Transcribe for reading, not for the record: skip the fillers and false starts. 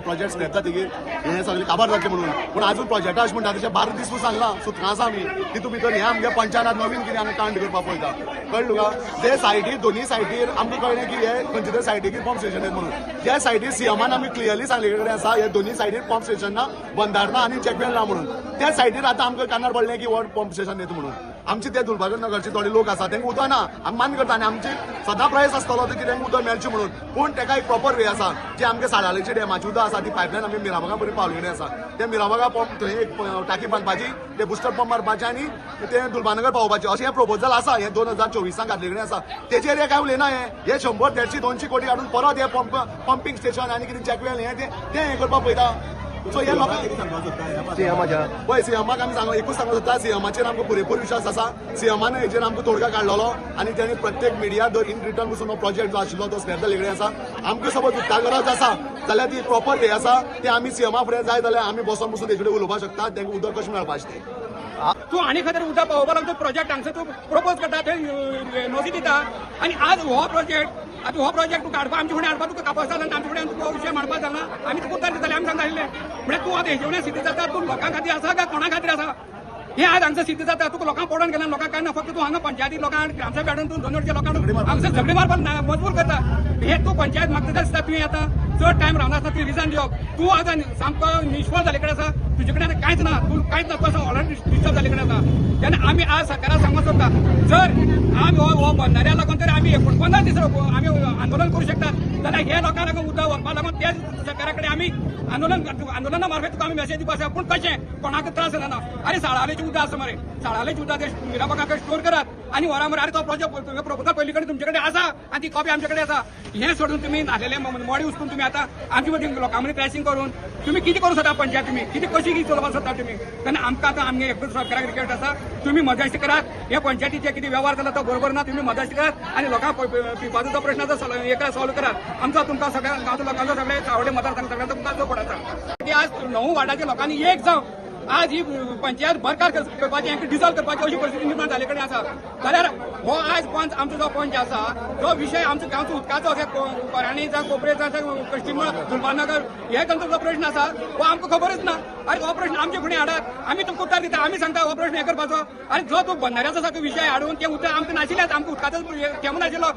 project येता तिगेर हे सगळे काबार जातले म्हणून पूण अजून प्रोजेक्ट अशें म्हणटा तशें 12 दीस सांगला सुत्रां आसा आमी तितून भितर हे आमगे पंचायत नवीन कितें आमी कांड करपाक पळयता कळ्ळें तुका ते सायडीर दोनी सायडीर आमकां कळ्ळें की हे खंयचे तरी सायडीक पंप स्टेशन आहेत म्हणून त्या सायडीर सीएमान आमी क्लियरली सांगले कडेन आसा हे दोनी सायडीर पंप स्टेशन ना बंदारना आनी चॅकवेल ना म्हणून त्या सायडीर आतां आमकां कानार पडलें की व्हड पंप स्टेशन येता म्हणून आमचे ते दुलबागर नगरचे थोडे लोक आसा तांकां उदक ना आमी मान करता आनी आमची सदां प्रयस आसतलो की तांकां उदक मेळचें म्हणून पूण ताका एक प्रॉपर वे आसा जे आमगे साळावलेचे डॅमाची उदक आसा ती पायपलायन आमी मिराबागा पर्यंत पावले कडेन आसा ते मिराबागा पंप थंय एक टाकी बांदपाची ते बुस्टर पंप मारपाचे आनी ते दुलबानगर पावोवपाचे अशें हे प्रपोजल आसा हे 2024 घातले कडेन आसा तेजेर हे काय उलयना हे 100, 150, 200 कोटी काडून परत हे पंपिंग स्टेशन आनी कितें चॅकवेल हे करपाक पळयता सो हे लोकांक पळय सीएमाक आमी सांगू एकूच सांगूंक सोदता सीएमाचेर आमकां पुरेपूर विश्वास आसा सीएमान हेजेर आमकां तोडगा काडलेलो आनी तांणी प्रत्येक मिडिया इन रिटर्न पसून प्रोजेक्ट जो आशिल्लो तो स्पेर जाल्ले कडेन आसा आमकां सपोज उदका गरज आसा जाल्यार ती प्रॉपर वे आसा ते आमी सीएमा फुडें जाय जाल्यार आमी बसून तेजे उलोवपाक शकता तांकां उदक कशें मेळपाचें तू आनी खंय तरी उदक पावोवपाक लागून प्रोजेक्ट हांगसर तू प्रपोज करता थंय नोंदी दिता आनी आज हो प्रोजेक्ट आता हो प्रोजेक्ट तू काडपा आमचे फुडें हाडपा तुका कापास जालो आनी आमचे फुडें तुका विशय मांडपाक जालना आमी तुका उत्तर दिताले आमी सांगताले म्हणजे तू आतां हेजे सिद्धी जाता तू लोकां खातीर आसा काय कोणा खातीर आसा हे आज हांगसर सिद्ध जाता तुका लोकांक पडोवन गेला लोकांक काय ना फक्त तू हांगा पंचायती लोकांक ग्रामसभा हाडून तू 2 वरच्या लोकांक हांगसर झगडी मारपाक मजबूर करता हे तू पंचायत मागता दिसता तुवें आतां चड टायम रावनासतना तुवें रिजायन दिवप तू आतां सामको निश्फळ जाले कडेन आसा तुजे कडेन कांयच ना तू कांयच ना तूं आसा ऑलरेडी डिस्टर्ब जाले कडेन आसा तेन्ना आमी आज सरकाराक सांगूंक सोदता जर आमी हो बंधाऱ्या लागून तर आमी 15 दीस आमी आंदोलन करूं शकतात जाल्यार हे लोकांक उदक व्हरपा लागून तेच सरकारा कडेन आमी आंदोलना मार्फत तुका आमी मेसेज दिवपाक आसा पूण कशें कोणाक त्रास जायना अरे साळावलेचें उदक आसा मरे साळावलेचें उदक ते मिराबागाक स्टोर करात आनी व्हरा अरे तो प्रोजेक्ट प्रपोजल पयलीं कडेन तुमचे कडेन आसा आनी ती कॉपी आमचे कडेन आसा हें सोडून तुमी नासलेले मोडी उचलून तुमी आतां आमचे मदीं लोकां मदीं क्रॅशिंग करून तुमी कितें करूं सोदता पंचायत तुमी कितें कशी चलोवपाक सोदता तुमी तेन्ना आमकां आतां आमगे एकूच सरकाराक रिक्वेस्ट आसा तुमी मध्यस्थ करात हे पंचायतीचे कितें व्यवहार जाला तो बरोबर ना तुमी मध्यस्थ करात आनी लोकांक पिवपाचो जो प्रश्न आसा एका सॉल्व करात आमचो तुमकां सगळ्या गांवच्या लोकांचो सगळे चावडे मतदार सगळ्यांचो तुमकां जो पडटा की आज 9 वार्डाच्या लोकांनी एक जावन आज ही पंचायत बरकार करपाची डिसॉल्व करपाची अशी परिस्थिती निर्माण जाले कडेन आसा जाल्यार हो आज पंच आमचो जो पंच आसा जो विशय आमचो गांवचो उदकाचो कोराणी जावं कोपरे जावं कश्टीमळ दुलबानगर हे तांचो जो प्रश्न आसा हो आमकां खबरच ना अरे हो प्रश्न आमचे फुडें हाडात आमी तुमकां उत्तर दिता आमी सांगता हो प्रश्न हे करपाचो आनी जो तो बंधाऱ्याचो विशय हाडून ते उतर आमकां नाशिल्लेच आमकां उदकाचो केमो नाशिल्लो